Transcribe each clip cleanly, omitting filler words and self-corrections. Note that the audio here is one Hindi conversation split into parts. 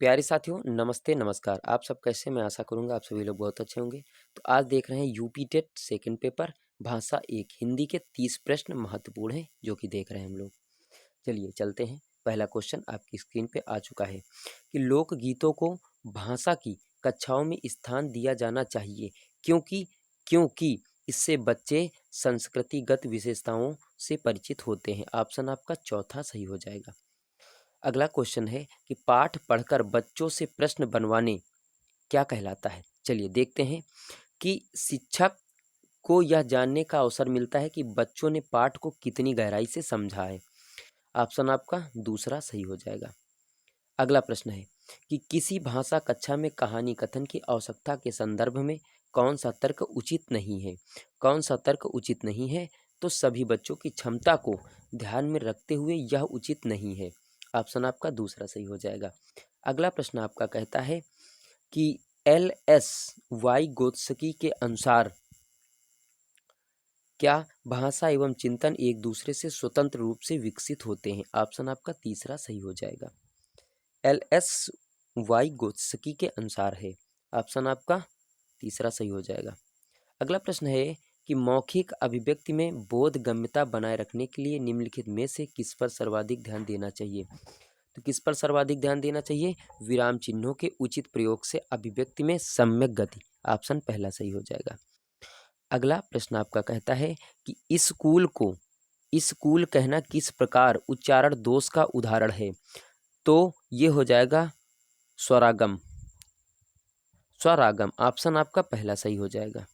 प्यारे साथियों, नमस्ते नमस्कार। आप सब कैसे? मैं आशा करूँगा आप सभी लोग बहुत अच्छे होंगे। तो आज देख रहे हैं यूपी टेट सेकंड पेपर भाषा 1 हिंदी के 30 प्रश्न महत्वपूर्ण हैं जो कि देख रहे हैं हम लोग। चलिए चलते हैं। पहला क्वेश्चन आपकी स्क्रीन पे आ चुका है कि लोकगीतों को भाषा की कक्षाओं में स्थान दिया जाना चाहिए क्योंकि क्योंकि इससे बच्चे संस्कृतिगत विशेषताओं से परिचित होते हैं। ऑप्शन आपका चौथा सही हो जाएगा। अगला क्वेश्चन है कि पाठ पढ़कर बच्चों से प्रश्न बनवाने क्या कहलाता है? चलिए देखते हैं कि शिक्षक को यह जानने का अवसर मिलता है कि बच्चों ने पाठ को कितनी गहराई से समझा है। ऑप्शन आपका दूसरा सही हो जाएगा। अगला प्रश्न है कि किसी भाषा कक्षा में कहानी कथन की आवश्यकता के संदर्भ में कौन सा तर्क उचित नहीं है? कौन सा तर्क उचित नहीं है? तो सभी बच्चों की क्षमता को ध्यान में रखते हुए यह उचित नहीं है। ऑप्शन आपका दूसरा सही हो जाएगा। अगला प्रश्न आपका कहता है कि एल एस वाई गोत्सकी के अनुसार क्या भाषा एवं चिंतन एक दूसरे से स्वतंत्र रूप से विकसित होते हैं? ऑप्शन आपका तीसरा सही हो जाएगा। एल एस वाई गोत्सकी के अनुसार है। ऑप्शन आपका तीसरा सही हो जाएगा। अगला प्रश्न है कि मौखिक अभिव्यक्ति में बोधगम्यता बनाए रखने के लिए निम्नलिखित में से किस पर सर्वाधिक ध्यान देना चाहिए? तो किस पर सर्वाधिक ध्यान देना चाहिए? विराम चिन्हों के उचित प्रयोग से अभिव्यक्ति में सम्यक गति। ऑप्शन पहला सही हो जाएगा। अगला प्रश्न आपका कहता है कि स्कूल कहना किस प्रकार उच्चारण दोष का उदाहरण है? तो ये हो जाएगा स्वरागम। स्वरागम ऑप्शन आपका पहला सही हो जाएगा।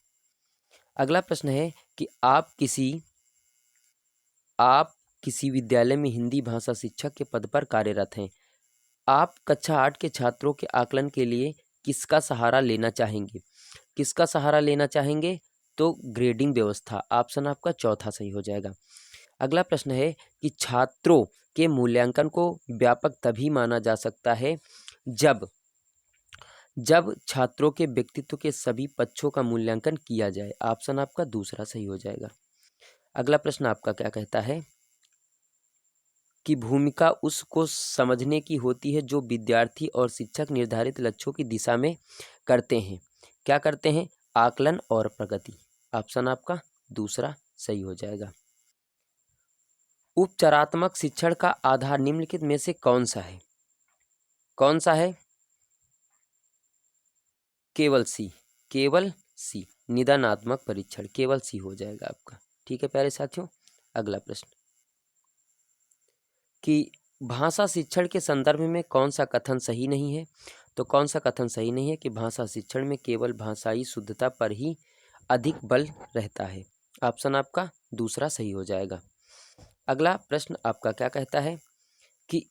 अगला प्रश्न है कि आप किसी विद्यालय में हिंदी भाषा शिक्षक के पद पर कार्यरत हैं। आप कक्षा 8 के छात्रों के आकलन के लिए किसका सहारा लेना चाहेंगे? किसका सहारा लेना चाहेंगे? तो ग्रेडिंग व्यवस्था। ऑप्शन आपका चौथा सही हो जाएगा। अगला प्रश्न है कि छात्रों के मूल्यांकन को व्यापक तभी माना जा सकता है जब जब छात्रों के व्यक्तित्व के सभी पक्षों का मूल्यांकन किया जाए। ऑप्शन आपका दूसरा सही हो जाएगा। अगला प्रश्न आपका क्या कहता है कि भूमिका उसको समझने की होती है जो विद्यार्थी और शिक्षक निर्धारित लक्ष्यों की दिशा में करते हैं। क्या करते हैं? आकलन और प्रगति। ऑप्शन आपका दूसरा सही हो जाएगा। उपचारात्मक शिक्षण का आधार निम्नलिखित में से कौन सा है? कौन सा है? केवल सी। केवल सी। निदानात्मक परीक्षण केवल सी हो जाएगा आपका। ठीक है प्यारे साथियों। अगला प्रश्न कि भाषा शिक्षण के संदर्भ में कौन सा कथन सही नहीं है? तो कौन सा कथन सही नहीं है कि भाषा शिक्षण में केवल भाषाई शुद्धता पर ही अधिक बल रहता है। ऑप्शन आपका दूसरा सही हो जाएगा। अगला प्रश्न आपका क्या कहता है कि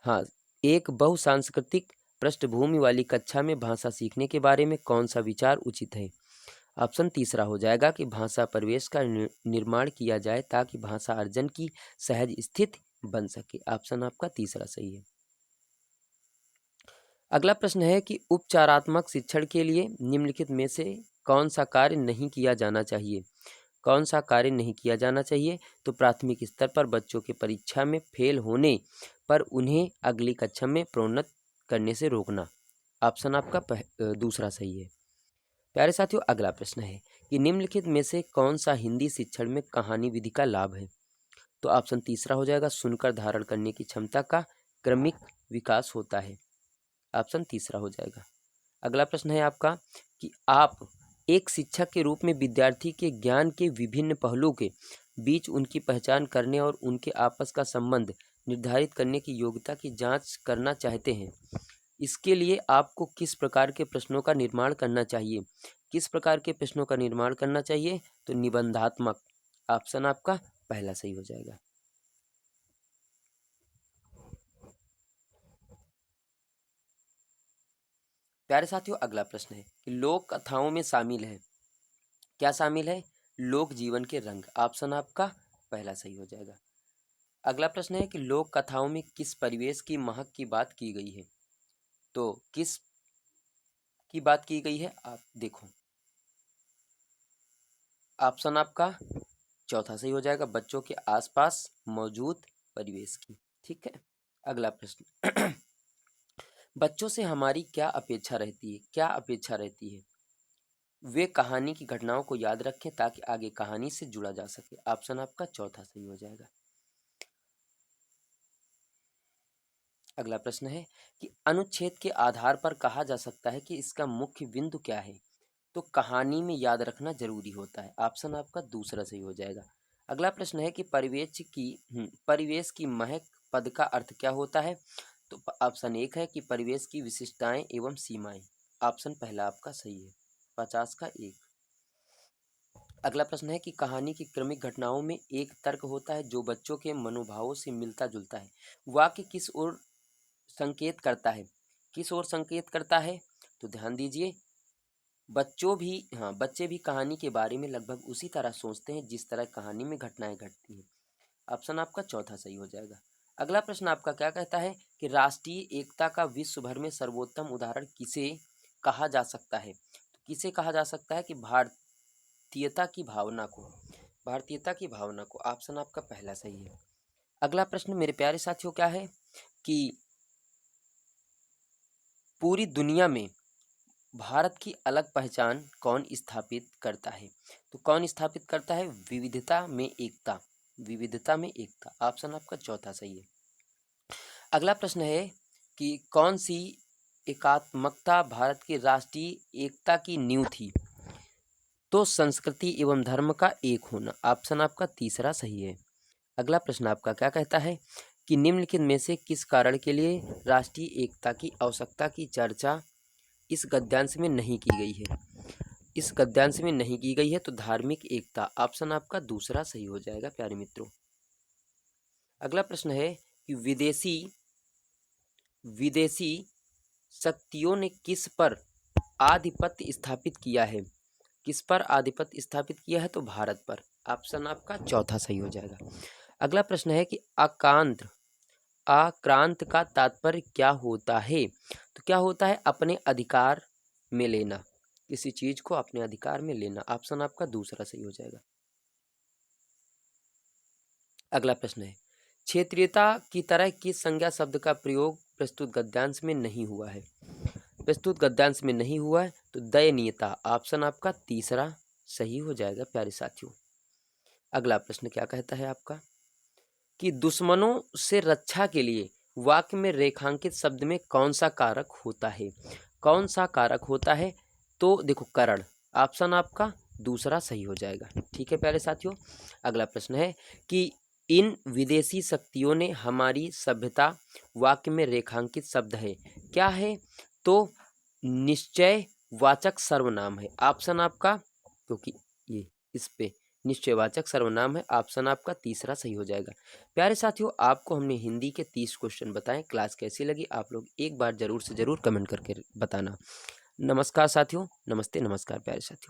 हाँ एक बहुसांस्कृतिक पृष्ठभूमि वाली कक्षा में भाषा सीखने के बारे में कौन सा विचार उचित है? ऑप्शन तीसरा हो जाएगा कि भाषा परिवेश का निर्माण किया जाए ताकि भाषा अर्जन की सहज स्थिति बन सके। ऑप्शन आपका तीसरा सही है। अगला प्रश्न है कि उपचारात्मक शिक्षण के लिए निम्नलिखित में से कौन सा कार्य नहीं किया जाना चाहिए? कौन सा कार्य नहीं किया जाना चाहिए? तो प्राथमिक स्तर पर बच्चों के परीक्षा में फेल होने पर उन्हें अगली कक्षा में प्रोन्नत करने से रोकना। ऑप्शन आपका दूसरा सही है। प्यारे साथियों अगला प्रश्न है कि निम्नलिखित में से कौन सा हिंदी शिक्षण में कहानी विधि का लाभ है? तो ऑप्शन तीसरा हो जाएगा सुनकर धारण करने की क्षमता का क्रमिक विकास होता है। ऑप्शन तीसरा हो जाएगा। अगला प्रश्न है आपका कि आप एक शिक्षक के रूप में विद्यार्थी के ज्ञान के विभिन्न पहलुओं के बीच उनकी पहचान करने और उनके आपस का संबंध निर्धारित करने की योग्यता की जांच करना चाहते हैं। इसके लिए आपको किस प्रकार के प्रश्नों का निर्माण करना चाहिए? किस प्रकार के प्रश्नों का निर्माण करना चाहिए? तो निबंधात्मक। ऑप्शन आपका पहला सही हो जाएगा। प्यारे साथियों अगला प्रश्न है कि लोक कथाओं में शामिल है। क्या शामिल है? लोक जीवन के रंग। ऑप्शन आपका पहला सही हो जाएगा। अगला प्रश्न है कि लोक कथाओं में किस परिवेश की महक की बात की गई है? तो किस की बात की गई है? आप देखो। ऑप्शन आपका चौथा सही हो जाएगा, बच्चों के आसपास मौजूद परिवेश की। ठीक है। अगला प्रश्न बच्चों से हमारी क्या अपेक्षा रहती है? क्या अपेक्षा रहती है? वे कहानी की घटनाओं को याद रखें ताकि आगे कहानी से जुड़ा जा सके। ऑप्शन आपका चौथा सही हो जाएगा। अगला प्रश्न है कि अनुच्छेद के आधार पर कहा जा सकता है कि इसका मुख्य बिंदु क्या है? तो कहानी में याद रखना जरूरी होता है। ऑप्शन आपका दूसरा सही हो जाएगा। अगला प्रश्न है कि परिवेश की महक पद का अर्थ क्या होता है? तो ऑप्शन एक है कि परिवेश की विशिष्टताएं एवं सीमाएं। ऑप्शन पहला आपका सही है। 50 का 1। अगला प्रश्न है कि कहानी की क्रमिक घटनाओं में एक तर्क होता है जो बच्चों के मनोभावों से मिलता जुलता है। वाक्य किस ओर संकेत करता है? किस ओर संकेत करता है? तो ध्यान दीजिए, बच्चे भी कहानी के बारे में लगभग उसी तरह सोचते हैं जिस तरह कहानी में घटनाएं घटती हैं। ऑप्शन आपका चौथा सही हो जाएगा। अगला प्रश्न आपका क्या कहता है कि राष्ट्रीय एकता का विश्व भर में सर्वोत्तम उदाहरण किसे कहा जा सकता है? तो किसे कहा जा सकता है कि भारतीयता की भावना को। ऑप्शन आपका पहला सही है। अगला प्रश्न मेरे प्यारे साथियों क्या है कि पूरी दुनिया में भारत की अलग पहचान कौन स्थापित करता है? तो कौन स्थापित करता है? विविधता में एकता। विविधता में एकता। ऑप्शन आपका चौथा सही है। अगला प्रश्न है कि कौन सी एकात्मकता भारत की राष्ट्रीय एकता की नींव थी? तो संस्कृति एवं धर्म का एक होना। ऑप्शन आपका तीसरा सही है। अगला प्रश्न आपका क्या कहता है कि निम्नलिखित में से किस कारण के लिए राष्ट्रीय एकता की आवश्यकता की चर्चा इस गद्यांश में नहीं की गई है? इस गद्यांश में नहीं की गई है तो धार्मिक एकता। ऑप्शन आपका दूसरा सही हो जाएगा प्यारे मित्रों। अगला प्रश्न है कि विदेशी शक्तियों ने किस पर आधिपत्य स्थापित किया है? किस पर आधिपत्य स्थापित किया है? तो भारत पर। ऑप्शन आपका चौथा सही हो जाएगा। अगला प्रश्न है कि आक्रांत का तात्पर्य क्या होता है? तो क्या होता है? अपने अधिकार में लेना, किसी चीज को अपने अधिकार में लेना। ऑप्शन आपका दूसरा सही हो जाएगा। अगला प्रश्न है क्षेत्रीयता की तरह किस संज्ञा शब्द का प्रयोग प्रस्तुत गद्यांश में नहीं हुआ है? प्रस्तुत गद्यांश में नहीं हुआ है तो दयनीयता। ऑप्शन आपका तीसरा सही हो जाएगा प्यारे साथियों। अगला प्रश्न क्या कहता है आपका कि दुश्मनों से रक्षा के लिए वाक्य में रेखांकित शब्द में कौन सा कारक होता है? कौन सा कारक होता है? तो देखो करण। ऑप्शन आपका दूसरा सही हो जाएगा। ठीक है प्यारे साथियों। अगला प्रश्न है कि इन विदेशी शक्तियों ने हमारी सभ्यता वाक्य में रेखांकित शब्द है क्या है? तो निश्चय वाचक सर्वनाम है। ऑप्शन आपका, क्योंकि ये इस पे निश्चयवाचक सर्वनाम है। ऑप्शन आपका तीसरा सही हो जाएगा। प्यारे साथियों, आपको हमने हिंदी के 30 क्वेश्चन बताएं। क्लास कैसी लगी आप लोग एक बार जरूर से जरूर कमेंट करके बताना। नमस्कार साथियों, नमस्ते, नमस्कार प्यारे साथियों।